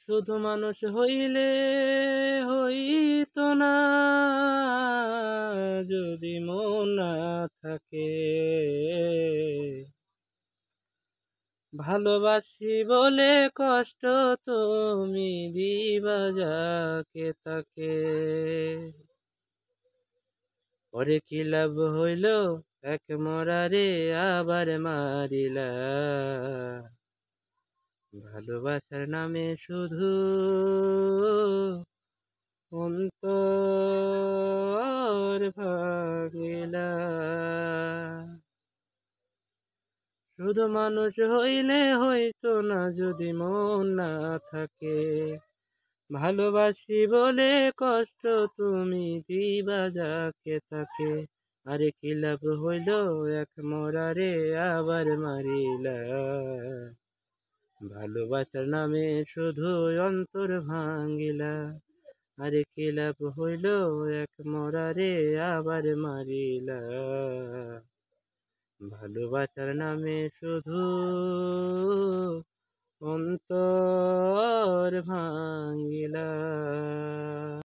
শুধু মানুষ হইলে হইতো না যদি মন না থাকে। ভালোবাসি বলে কষ্ট তুমি দিবা যাকে তাকে। পরে কি লাভ হইল এক মরারে আবার মারিলা। ভালোবাসার নামে শুধু অন্তর ভাঙিলা। শুধু মানুষ হইলে হইতো না যদি মন না থাকে। ভালোবাসি বলে কষ্ট তুমি দিবা যাকে তাকে। আরে কি লাভ হইল এক মরারে আবার মারিলা। ভালোবাসার নামে শুধু অন্তর ভাঙিলা। আরে কি লাভ হইল এক মরারে আবার মারিলা। ভালোবাসার নামে শুধু অন্তর